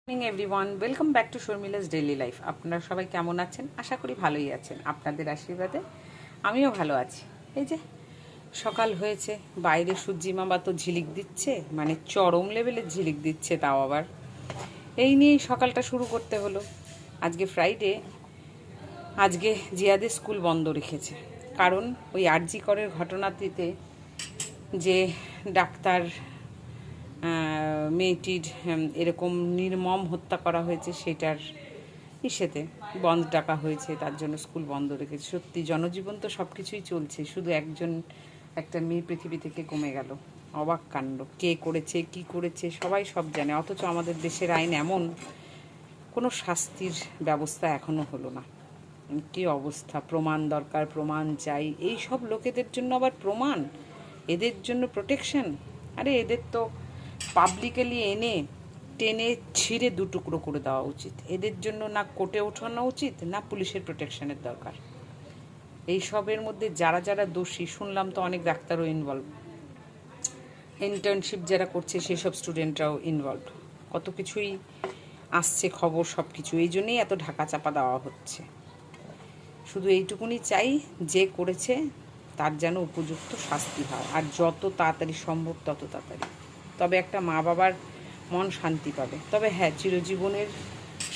Morning everyone, welcome back to Sharmila's daily life. আপনারা সবাই কেমন আছেন? আশা করি ভালোই আছেন। আপনাদের আশীর্বাদে আমিও ভালো আছি। এই যে সকাল হয়েছে, বাইরে সূর্যি মামা তো ঝিলিক দিচ্ছে, মানে চরম লেভেলের ঝিলিক দিচ্ছে। তাও আবার এই নিয়েই সকালটা শুরু করতে হলো। আজকে ফ্রাইডে, আজকে জিয়াদের স্কুল বন্ধ রেখেছে, কারণ ওই আরজি করের ঘটনাটিতে যে ডাক্তার মেয়েটির এরকম নির্মম হত্যা করা হয়েছে, সেটার ইসেতে বন্ধ ডাকা হয়েছে, তার জন্য স্কুল বন্ধ রেখেছে। সত্যি জনজীবন তো সব কিছুই চলছে, শুধু একটা মেয়ে পৃথিবী থেকে কমে গেল। অবাক কাণ্ড। কে করেছে, কি করেছে সবাই সব জানে, অথচ আমাদের দেশের আইন এমন, কোনো শাস্তির ব্যবস্থা এখনও হলো না। কী অবস্থা! প্রমাণ দরকার, প্রমাণ চাই। এই সব লোকেদের জন্য আবার প্রমাণ, এদের জন্য প্রোটেকশন। আরে এদের তো পাবলিকলি এনে টেনে ছিঁড়ে দুটুকরো করে দেওয়া উচিত। এদের জন্য না কোর্টে ওঠানো উচিত, না পুলিশের প্রোটেকশনের দরকার। এই সবের মধ্যে যারা যারা দোষী, শুনলাম তো অনেক ডাক্তারও ইনভলভ, ইন্টার্নশিপ যারা করছে সেসব স্টুডেন্টরাও ইনভলভ। কত কিছুই আসছে খবর, সব কিছু। এই জন্যই এত ঢাকা চাপা দেওয়া হচ্ছে। শুধু এইটুকুনি চাই, যে করেছে তার যেন উপযুক্ত শাস্তি হয়, আর যত তাড়াতাড়ি সম্ভব তত তাড়াতাড়ি। তবে একটা মা বাবার মন শান্তি পাবে। তবে হ্যাঁ, চিরজীবনের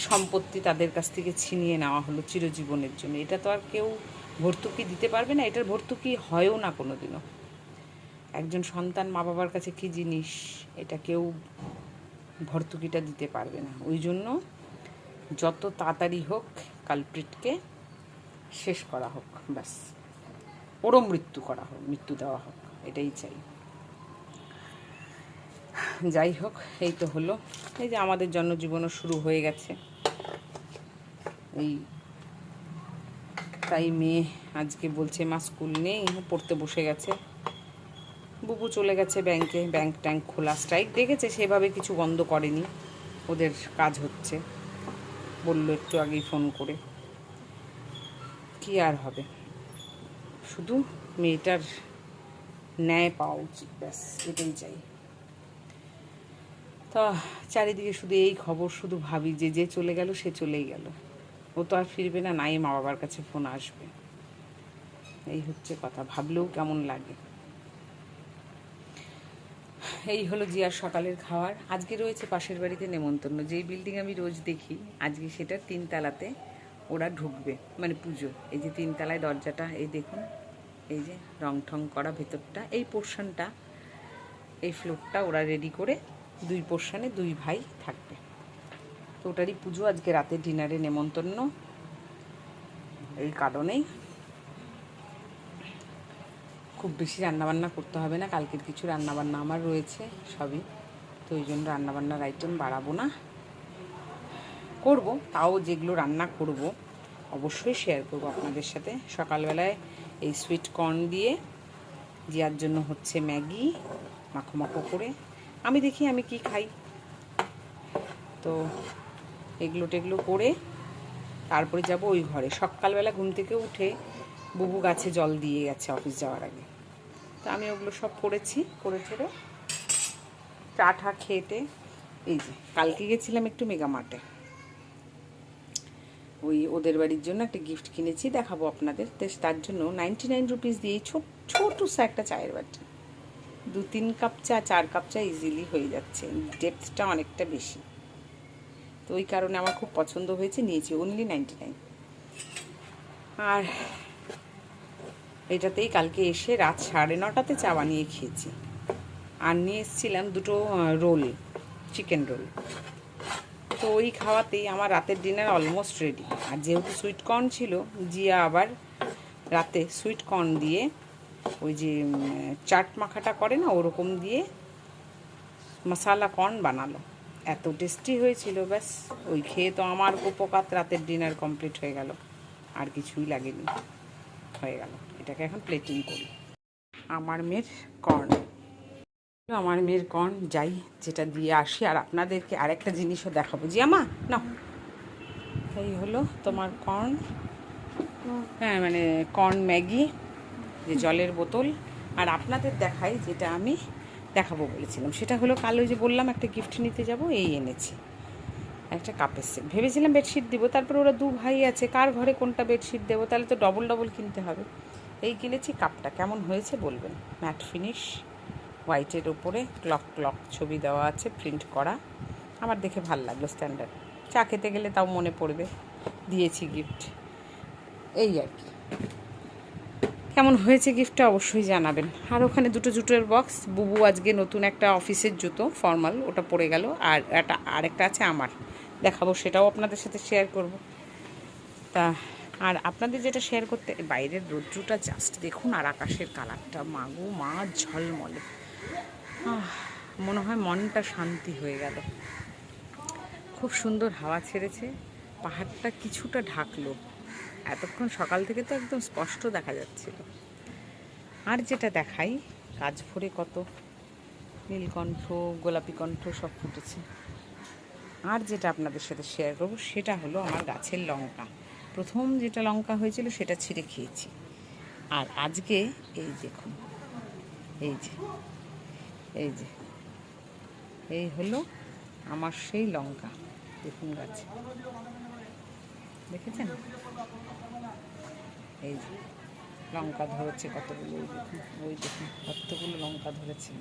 সম্পত্তি তাদের কাছ থেকে ছিনিয়ে নেওয়া হলো চিরজীবনের জন্য। এটা তো আর কেউ ভর্তুকি দিতে পারবে না, এটার ভর্তুকি হয়ও না কোনো দিনও। একজন সন্তান মা বাবার কাছে কী জিনিস, এটা কেউ ভর্তুকিটা দিতে পারবে না। ওই জন্য যত তাড়াতাড়ি হোক কালপ্রিটকে শেষ করা হোক, ব্যাস। ওরও মৃত্যু করা হোক, মৃত্যু দেওয়া হোক, এটাই চাই। যাই হোক, এই তো হলো। এই যে আমাদের জনজীবনও শুরু হয়ে গেছে। এই তাই মেয়ে আজকে বলছে মা স্কুল নেই, পড়তে বসে গেছে। বুবু চলে গেছে ব্যাংকে, ব্যাংক ট্যাঙ্ক খোলা। স্ট্রাইক দেখেছে, সেভাবে কিছু বন্ধ করেনি, ওদের কাজ হচ্ছে বললো একটু আগেই ফোন করে। কি আর হবে, শুধু মেয়েটার ন্যায় পাওয়া উচিত, ব্যাস এটাই চাই। তা চারিদিকে শুধু এই খবর, শুধু ভাবি যে যে চলে গেল সে চলেই গেল, ও তো আর ফিরবে না, নাই মা বাবার কাছে ফোন আসবে। এই হচ্ছে কথা, ভাবলেও কেমন লাগে। এই হলো জিয়ার সকালের খাওয়ার। আজকে রয়েছে পাশের বাড়িতে নেমন্তন্ন। যেই বিল্ডিং আমি রোজ দেখি, আজকে সেটার 3 তলাতে ওরা ঢুকবে, মানে পুজো। এই যে 3 তলায় দরজাটা, এই দেখুন, এই যে রং ঠং করা ভেতরটা, এই পোর্শনটা, এই ফ্লোরটা ওরা রেডি করে 2 পোর্শনে 2 ভাই থাকবে। তো ওটারই পুজো, আজকে রাতে ডিনারে নেমন্তন্ন। এই কারণেই খুব বেশি রান্নাবান্না করতে হবে না, কালকের কিছু রান্নাবান্না আমার রয়েছে সবই। তো ওই জন্য রান্নাবান্নার আইটেম বাড়াবো না, করব, তাও যেগুলো রান্না করব অবশ্যই শেয়ার করব আপনাদের সাথে। সকালবেলায় এই সুইট কর্ন দিয়ে জিয়ার জন্য হচ্ছে ম্যাগি মাখো মাখো করে। আমি দেখি আমি কি খাই, তো এগুলো টেগুলো করে তারপরে যাব ওই ঘরে। সকালবেলা ঘুম থেকে উঠে বুবু গাছে জল দিয়ে গেছে অফিস যাওয়ার আগে, তো আমি ওগুলো সব করেছি, করে ছেড়ে চা ঠা খেয়েটে এই যে কালকে গেছিলাম একটু মেগা মার্টে, ওই ওদের বাড়ির জন্য একটা গিফট কিনেছি, দেখাবো আপনাদের। তার জন্য 99 রুপিস দিয়ে ছোটো একটা চায়ের বাটি, 2-3 কাপ চা, 4 কাপ চা ইজিলি হয়ে যাচ্ছে। ডেপথটা অনেকটা বেশি, তো ওই কারণে আমার খুব পছন্দ হয়েছে, নিয়েছি। অনলি 99। আর এটাতেই কালকে এসে রাত 9:30 চা বানিয়ে খেয়েছি। আর নিয়ে এসেছিলাম 2 রোল, চিকেন রোল। তো ওই খাওয়াতেই আমার রাতের ডিনার অলমোস্ট রেডি। আর যেহেতু সুইট কর্ন ছিল, জিয়া আবার রাতে সুইট কর্ন দিয়ে ওই যে চাট মাখাটা করে না, ওরকম দিয়ে মশালা কর্ন বানালো। এত টেস্টি হয়েছিল, ব্যাস ওই খেয়ে তো আমার উপকার, রাতের ডিনার কমপ্লিট হয়ে গেল, আর কিছুই লাগেনি, হয়ে গেল। এটাকে এখন প্লেটিং করি। আমার মেয়ের কর্ন যাই, যেটা দিয়ে আসি। আর আপনাদেরকে আরেকটা জিনিসও দেখাবো। জি আমা না, এই হলো তোমার কর্ন, হ্যাঁ মানে কর্ন ম্যাগি, যে জলের বোতল। আর আপনাদের দেখাই যেটা আমি দেখাবো বলেছিলাম, সেটা হলো কাল ওই যে বললাম একটা গিফট নিতে যাব, এই এনেছি। একটা কাপের সেট। ভেবেছিলাম বেডশিট দিব, তারপরে ওরা 2 ভাই আছে, কার ঘরে কোনটা বেডশিট দেবো, তাহলে তো ডবল ডবল কিনতে হবে। এই কিনেছি। কাপটা কেমন হয়েছে বলবেন। ম্যাট ফিনিশ, হোয়াইটের ওপরে ক্লক ক্লক ছবি দেওয়া আছে, প্রিন্ট করা। আমার দেখে ভাল লাগলো, স্ট্যান্ডার্ড। চা খেতে গেলে তাও মনে পড়বে, দিয়েছি গিফট। এই আর কি। কেমন হয়েছে গিফটটা অবশ্যই জানাবেন। আর ওখানে 2টো জুতোর বক্স। বুবু আজকে নতুন একটা অফিসের জুতো ফর্মাল, ওটা পরে গেল। আর আরেকটা আছে আমার, দেখাবো, সেটাও আপনাদের সাথে শেয়ার করব। তা আর আপনাদের যেটা শেয়ার করতে, বাইরের রৌদ্রটা জাস্ট দেখুন, আর আকাশের কালারটা মাগো মা, ঝলমলে। মনে হয় মনটা শান্তি হয়ে গেল। খুব সুন্দর হাওয়া ছেড়েছে, পাহাড়টা কিছুটা ঢাকলো। এতক্ষণ সকাল থেকে তো একদম স্পষ্ট দেখা যাচ্ছিল। আর যেটা দেখাই, গাছ ভরে কত নীলকণ্ঠ, গোলাপি কণ্ঠ সব ফুটেছে। আর যেটা আপনাদের সাথে শেয়ার করবো সেটা হলো আমার গাছের লঙ্কা। প্রথম যেটা লঙ্কা হয়েছিল সেটা ছিঁড়ে খেয়েছি। আর আজকে এই দেখুন, এই যে এই যে এই হলো আমার সেই লঙ্কা। দেখুন গাছে, দেখেছেন? এই যে লঙ্কা ধরেছে কতগুলো, ওই দেখুন, ওই দেখুন কতগুলো লঙ্কা ধরেছে।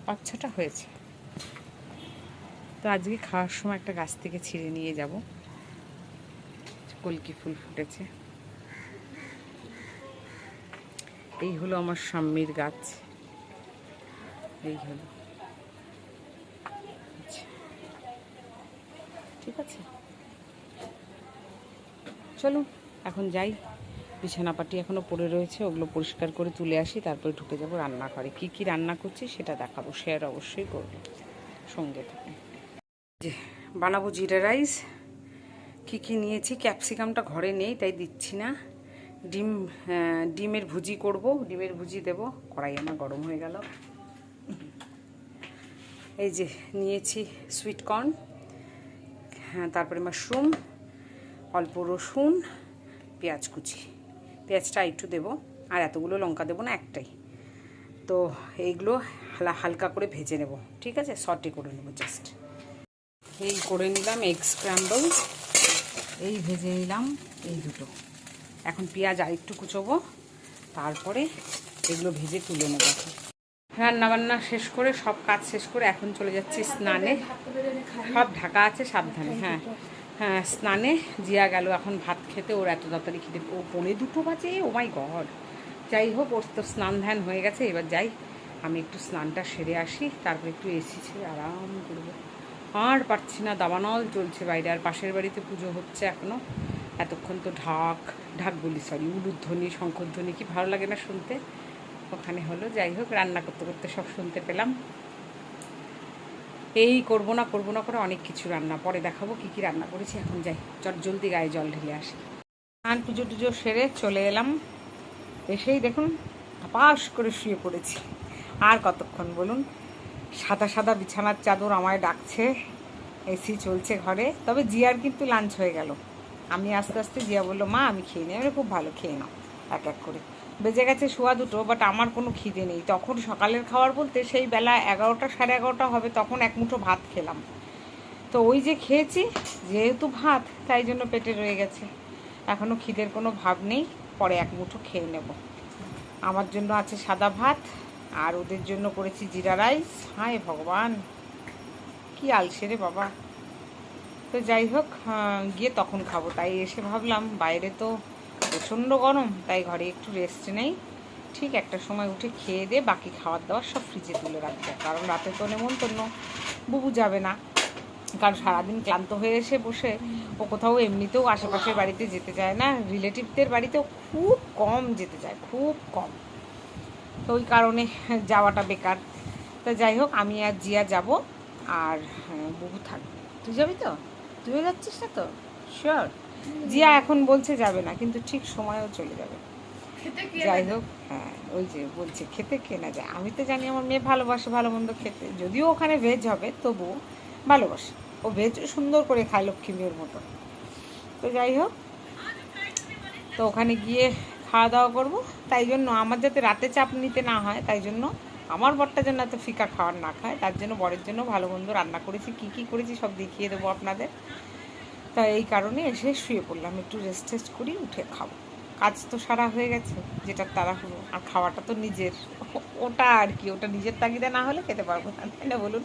5-6টা হয়েছে। তো আজকে খাওয়ার সময় একটা গাছ থেকে ছিঁড়ে নিয়ে যাব। কলকি ফুল ফুটেছে। এই হলো আমার সাম্যের গাছ, এই হলো। ঠিক আছে, চলুন এখন যাই। বিছানাপাটি এখনও পড়ে রয়েছে, ওগুলো পরিষ্কার করে তুলে আসি, তারপরে ঢুকে যাব রান্নাঘরে। কী কী রান্না করছি সেটা দেখাবো, শেয়ার অবশ্যই করবো, সঙ্গে থাকুন। যে বানাবো জিরা রাইস। কী কী নিয়েছি, ক্যাপসিকামটা ঘরে নেই তাই দিচ্ছি না। ডিমের ভুজি করব, ডিমের ভুজি দেব। কড়াই আমার গরম হয়ে গেল। এই যে নিয়েছি সুইট কর্ন, হ্যাঁ, তারপরে মাশরুম, অল্প রসুন, পেঁয়াজ কুচি। পেঁয়াজটা একটু দেবো, আর এতগুলো লঙ্কা দেবো না, একটাই। তো এইগুলো হালকা করে ভেজে নেব, ঠিক আছে, সটে করে নেব জাস্ট। এই করে নিলাম এগ স্ক্র্যাম্বল, এই ভেজে নিলাম এই দুটো। এখন পেঁয়াজ আরেকটু কুচোবো, তারপরে এগুলো ভেজে তুলে নেব। রান্নাবান্না শেষ করে, সব কাজ শেষ করে এখন চলে যাচ্ছি স্নানে। সব ঢাকা আছে, সাবধানে। হ্যাঁ হ্যাঁ, স্নানে। জিয়া গেল এখন ভাত খেতে, ওর এত তাড়াতাড়ি খেতে, ও 1:45 বাজে, ও মাই গড। যাই হোক, ওর তো স্নান ধ্যান হয়ে গেছে। এবার যাই, আমি একটু স্নানটা সেরে আসি, তারপর একটু এসি ছেড়ে আরাম করবো। আর পারছি না, দাবানল চলছে বাইরে। আর পাশের বাড়িতে পুজো হচ্ছে এখনও। এতক্ষণ তো ঢাক বলি, সরি, উলুধ্বনি, শঙ্খধ্বনি, কি ভালো লাগে না শুনতে, ওখানে হলো। যাই হোক, রান্না করতে করতে সব শুনতে পেলাম। এই করবো না করে অনেক কিছু রান্না, পরে দেখাবো কী কী রান্না করেছি। এখন যাই, জলদি গায়ে জল ঢেলে আসি। স্নান পুজো টুজো সেরে চলে এলাম। এসেই দেখুন পাশ করে শুয়ে পড়েছি। আর কতক্ষণ বলুন। সাদা সাদা বিছানার চাদর আমায় ডাকছে, এসি চলছে ঘরে। তবে জিয়ার কিন্তু লাঞ্চ হয়ে গেল। আমি আস্তে আস্তে, জিয়া বললো মা আমি খেয়ে নিই। আমি খুব ভালো, খেয়ে নাও এক এক করে। বেজে গেছে 2:15, বাট আমার কোনো খিদে নেই। তখন সকালের খাবার বলতে সেই বেলা 11টা 11:30 হবে, তখন এক মুঠো ভাত খেলাম। তো ওই যে খেয়েছি, যেহেতু ভাত, তাই জন্য পেটে রয়ে গেছে। এখনও খিদের কোনো ভাব নেই, পরে এক মুঠো খেয়ে নেব। আমার জন্য আছে সাদা ভাত, আর ওদের জন্য করেছি জিরা রাইস। হায় ভগবান, কি আলসে রে বাবা। তো যাই হোক, গিয়ে তখন খাবো। তাই এসে ভাবলাম বাইরে তো প্রচণ্ড গরম, তাই ঘরে একটু রেস্ট নেই। ঠিক একটা সময় উঠে খেয়ে দিয়ে বাকি খাবার দাবার সব ফ্রিজে তুলে রাখবো, কারণ রাতে তো নেমন্তন্ন, বুবু যাবে না। কারণ সারাদিন ক্লান্ত হয়ে এসে বসে ও কোথাও এমনিতেও আশেপাশের বাড়িতে যেতে চায় না, রিলেটিভদের বাড়িতেও খুব কম যেতে চায়, খুব কম। তো ওই কারণে যাওয়াটা বেকার। তা যাই হোক, আমি আর জিয়া যাব, আর বুবু থাকবে। তুই যাবি তো? তুইও যাচ্ছিস না তো? শিওর? জিয়া এখন বলছে যাবে না, কিন্তু ঠিক সময়ও চলে যাবে। যাই হোক, হ্যাঁ, ওই যে বলছে খেতে কেনা যায়। আমি তো জানি আমার মেয়ে ভালোবাসে ভালো মন্দ খেতে, যদিও ওখানে ভেজ হবে তবুও ভালোবাসে। ও ভেজ সুন্দর করে খায়, লক্ষ্মী মেয়ের মতো। তো যাই হোক, তো ওখানে গিয়ে খাওয়া দাওয়া করবো। তাই জন্য আমার যাতে রাতে চাপ নিতে না হয়, তাই জন্য আমার বরটা যেন এত ফিকা খাওয়ার না খায়, তার জন্য বরের জন্য ভালো মন্দ রান্না করেছি। কী কী করেছি সব দেখিয়ে দেবো আপনাদের। তা এই কারণে এসে শুয়ে পড়লাম, একটু রেস্ট টেস্ট করি, উঠে খাবো। কাজ তো সারা হয়ে গেছে, যেটা তারা হলো, আর খাওয়াটা তো নিজের, ওটা আর কি, ওটা নিজের তাগিদা না হলে খেতে পারবো না, তাই না বলুন।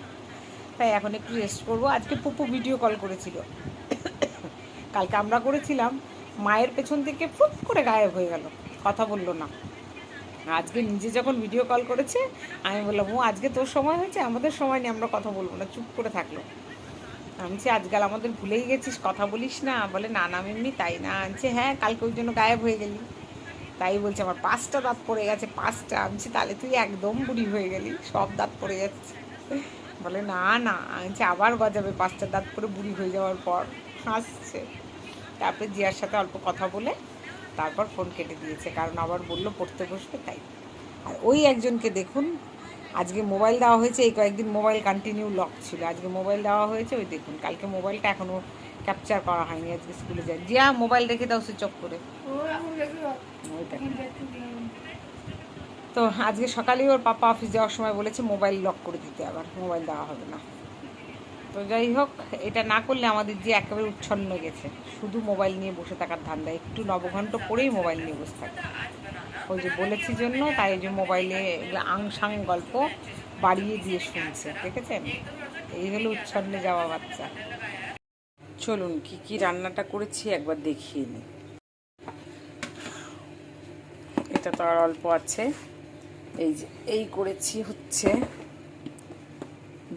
তাই এখন একটু রেস্ট করবো। আজকে পুপু ভিডিও কল করেছিল, কালকে আমরা করেছিলাম, মায়ের পেছন থেকে ফুট করে গায়েব হয়ে গেল, কথা বললো না। আজকে নিজে যখন ভিডিও কল করেছে, আমি বললাম ও আজকে তোর সময় হয়েছে, আমাদের সময় নেই, আমরা কথা বলবো না, চুপ করে থাকলো। আমি বলছি আজকাল আমাদের ভুলেই গেছিস, কথা বলিস না? বলে না না এমনি তাই না। আনছে হ্যাঁ কালকে ওই জন্য গায়েব হয়ে গেলি। তাই বলছে আমার 5টা দাঁত পড়ে গেছে, 5টা। আমি বলছি তাহলে তুই একদম বুড়ি হয়ে গেলি, সব দাঁত পড়ে যাচ্ছে। বলে না না, আমি আবার গজাবে 5টা দাঁত পরে বুড়ি হয়ে যাওয়ার পর। হাসছে। তারপরে জিয়ার সাথে অল্প কথা বলে তারপর ফোন কেটে দিয়েছে, কারণ আবার বললো পড়তে বসবে তাই। আর ওই একজনকে দেখুন, আজকে মোবাইল দেওয়া হয়েছে, এই কয়েকদিন মোবাইল কন্টিনিউ লক ছিল, আজকে মোবাইল দেওয়া হয়েছে, ওই দেখুন কালকে মোবাইলটা এখনও ক্যাপচার করা হয়নি, আজকে স্কুলে যায়। জিয়া মোবাইল রেখে দাও সুইচ অফ করে। তো আজকে সকালেই ওর পাপা অফিস যাওয়ার সময় বলেছে মোবাইল লক করে দিতে, আবার মোবাইল দেওয়া হবে না। তো যাই হোক, এটা না করলে আমাদের যে একেবারে উচ্ছন্ন গেছে, শুধু মোবাইল নিয়ে বসে থাকার ধান্দা, একটু নবঘণ্ট পরেই মোবাইল নিয়ে বসে থাকে। ওই যে বলেছি জন্য, তাই ওই যে মোবাইলে আংসাং গল্প বাড়িয়ে দিয়ে শুনছে, দেখেছেন? এই হলো উচ্ছন্নে যাওয়া বাচ্চা। চলুন কি কি রান্নাটা করেছি একবার দেখিয়ে নিই। এটা তো আর অল্প আছে। এই যে এই করেছি হচ্ছে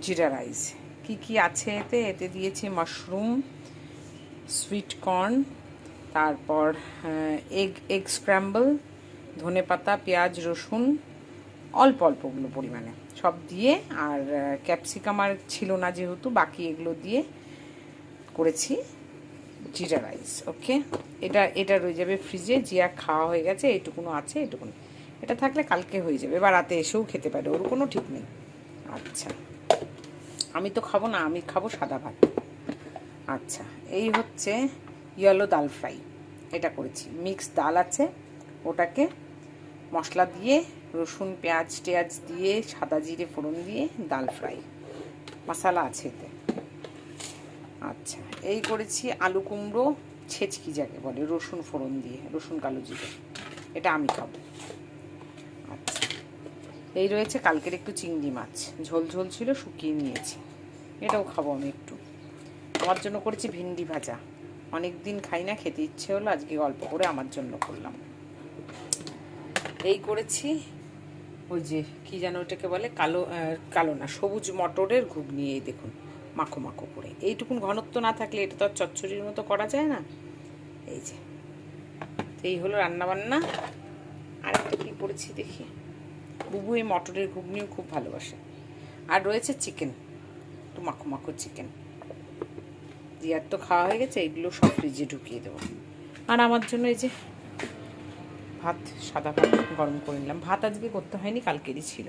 জিরা রাইস। কি কি আছে এতে? এতে দিয়েছি মাশরুম, সুইট কর্ন, তারপর এগ স্ক্র্যাম্বল, ধনেপাতা, পেঁয়াজ, রসুন, অল্প অল্পগুলো পরিমাণে সব দিয়ে, আর ক্যাপসিকাম আর ছিল না যেহেতু, বাকি এগুলো দিয়ে করেছি জিরা রাইস। ওকে, এটা রয়ে যাবে ফ্রিজে, জিয়া খাওয়া হয়ে গেছে, এইটুকুনো আছে, এইটুকুনো এটা থাকলে কালকে হয়ে যাবে, এবার রাতে এসেও খেতে পারে, ওর কোনো ঠিক নেই। আচ্ছা, আমি তো খাবো না, আমি খাবো সাদা ভাত। আচ্ছা, এই হচ্ছে ইয়েলো ডাল ফ্রাই, এটা করেছি। মিক্স ডাল আছে, ওটাকে মশলা দিয়ে, রসুন পেঁয়াজ টেয়াজ দিয়ে, সাদা জিরে ফোড়ন দিয়ে ডাল ফ্রাই, মশলা আছে এতে। আচ্ছা, এই করেছি আলু কুমড়ো ছেচকি, যাকে বলে, রসুন ফোড়ন দিয়ে, রসুন কালো জিরে, এটা আমি খাবো। আচ্ছা, এই রয়েছে কালকের একটু চিংড়ি মাছ, ঝোল ঝোল ছিল, শুকিয়ে নিয়েছি, এটাও খাবো আমি একটু। আমার জন্য করেছি ভিন্ডি ভাজা, অনেক দিন খাই না, খেতে ইচ্ছে হলো, আজকে অল্প করে আমার জন্য করলাম। এই করেছি ওই যে কি যেন ওটাকে বলে, কালো না, সবুজ মটরের ঘুগনি, এই দেখুন মাখো মাখো করে। এইটুকুন ঘনত্ব না থাকলে এটা তো আর চচ্চড়ির মতো করা যায় না। এই যে, এই হলো রান্নাবান্না। আর একটা কী করেছি দেখি, বুবু এই মটরের ঘুগনিও খুব ভালোবাসে। আর রয়েছে চিকেন, একটু মাখো মাখো চিকেন। জিয়ার তো খাওয়া হয়ে গেছে, এইগুলো সব ফ্রিজে ঢুকিয়ে দেবো। আর আমার জন্য এই যে ভাত, সাদা ভাত গরম করে নিলাম। ভাত আজকে করতে হয়নি, কালকেরই ছিল।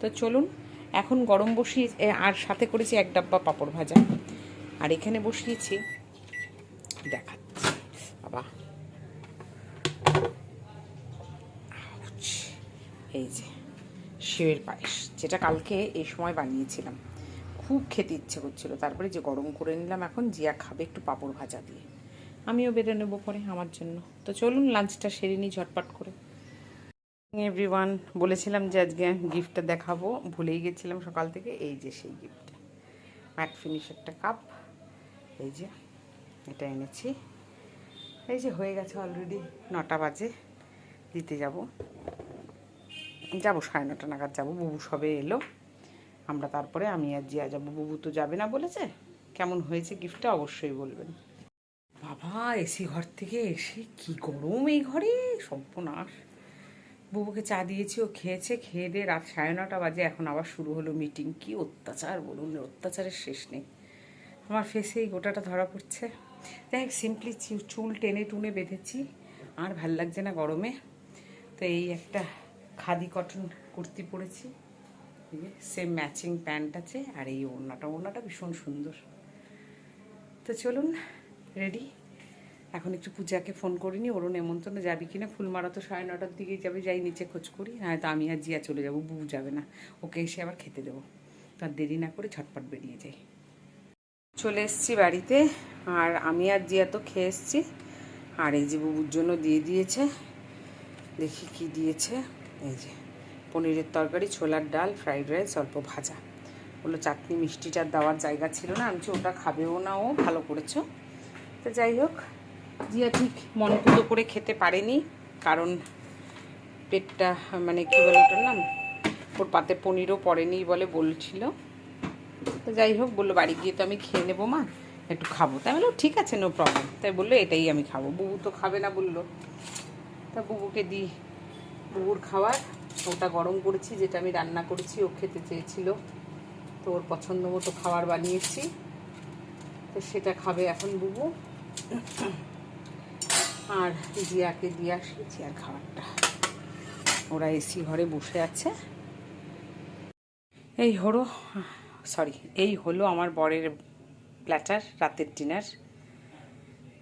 তো চলুন এখন গরম বসিয়ে, আর সাথে করেছি 1 ডাব্বা পাঁপড় ভাজা। আর এখানে বসিয়েছি, দেখাচ্ছি বাবা, এই যে সেওয়ের পায়েস, যেটা কালকে এই সময় বানিয়েছিলাম, খুব খেতে ইচ্ছে করছিল। তারপরে যে গরম করে নিলাম, এখন জিয়া খাবে একটু পাঁপড় ভাজা দিয়ে, আমিও বেড়ে নেবো পরে আমার জন্য। তো চলুন লাঞ্চটা সেরে নিই ঝটপট করে। এভরিওয়ান, বলেছিলাম যে আজকে গিফটটা দেখাবো, ভুলেই গেছিলাম সকাল থেকে। এই যে সেই গিফট, ম্যাট ফিনিশ একটা কাপ, এই যে এটা এনেছি। এই যে হয়ে গেছে অলরেডি, 9টা বাজে, দিতে যাব 9:30 নাগাদ যাব। বুবু সবে এলো, আমরা তারপরে আমি আর জিয়া যাবো। বুবু তো যাবে না বলেছে। কেমন হয়েছে গিফটটা অবশ্যই বলবেন। বাবা, এসি ঘর থেকে এসে কি গরম এই ঘরে, সর্বনাশ। বুবুকে চা দিয়েছি, ও খেয়েছে, খেয়ে দিয়ে রাত 9:30 বাজে, এখন আবার শুরু হলো মিটিং। কি অত্যাচার বলুন, অত্যাচারের শেষ নেই। আমার ফেসে এই গোটাটা ধরা পড়ছে। যাই সিম্পলি চুল টেনে টুনে বেঁধেছি, আর ভাল লাগছে না গরমে। তো এই একটা খাদি কটন কুর্তি পরেছি, সেম ম্যাচিং প্যান্ট আছে, আর এই ওড়নাটা ভীষণ সুন্দর। তো চলুন রেডি, এখন একটু পূজাকে ফোন করিনি, ওরও নেমন্তন্ন যাবি কিনা। ফুলমারা তো 9:30-র দিকেই যাবে, যাই নিচে খোঁজ করি। হয়তো আমি আর জিয়া চলে যাবো, বুবু যাবে না, ওকে এসে আবার খেতে দেবো। তার দেরি না করে ঝটপট বেরিয়ে যাই। চলে এসেছি বাড়িতে, আর আমি আর জিয়া তো খেয়ে এসেছি। আর এই যে বুবুর জন্য দিয়ে দিয়েছে, দেখি কি দিয়েছে। এই যে পনিরের তরকারি, ছোলার ডাল, ফ্রাইড রাইস, অল্প ভাজা। বললো চাটনি মিষ্টিটার দেওয়ার জায়গা ছিল না, আমি ওটা খাবেও না, ও ভালো করেছো। তো যাই হোক, জিয়া ঠিক মনকুতো করে খেতে পারেনি, কারণ পেটটা মানে কী বলে ওটার নাম, ওর পাতে পনিরও পড়েনি বলে বলছিল। তো যাই হোক, বললো বাড়ি গিয়ে তো আমি খেয়ে নেবো মা, একটু খাবো। তাই বললো ঠিক আছে, নো প্রবলেম। তাই বললো এটাই আমি খাবো, বুবু তো খাবে না বললো। তা বুবুকে দিই বুবুর খাবার, ওটা গরম করেছি, যেটা আমি রান্না করেছি, ও খেতে চেয়েছিল। তো ওর পছন্দ মতো খাবার বানিয়েছি, তো সেটা খাবে এখন বুবু। আর জিয়াকে দিয়ে আসি জিয়ার খাবারটা। ওরা এসি ঘরে বসে আছে। এই হলো আমার বরের প্ল্যাটার, রাতের ডিনার।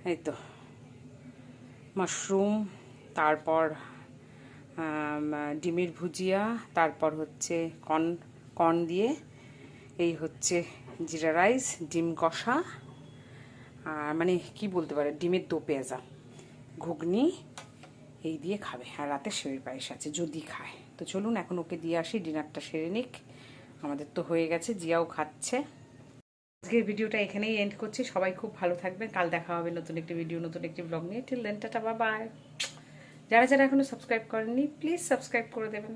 এই তো মাশরুম, তারপর ডিমের ভুজিয়া, তারপর হচ্ছে কর্ন দিয়ে, এই হচ্ছে জিরা রাইস, ডিম কষা, আর মানে কি বলতে পারে, ডিমের দো পেঁয়াজা, ঘুগনি, এই দিয়ে খাবে। আর রাতে সেওয়ের পায়েস আছে যদি খায়। তো চলুন এখন ওকে দিয়ে আসি, ডিনারটা সেরে নিক। আমাদের তো হয়ে গেছে, জিয়াও খাচ্ছে। আজকের ভিডিওটা এখানেই এন্ড করছি। সবাই খুব ভালো থাকবেন, কাল দেখা হবে নতুন একটি ভিডিও, নতুন একটি ব্লগ নিয়ে। Till then tata, bye bye. যারা যারা এখনো সাবস্ক্রাইব করেননি প্লিজ সাবস্ক্রাইব করে দেবেন।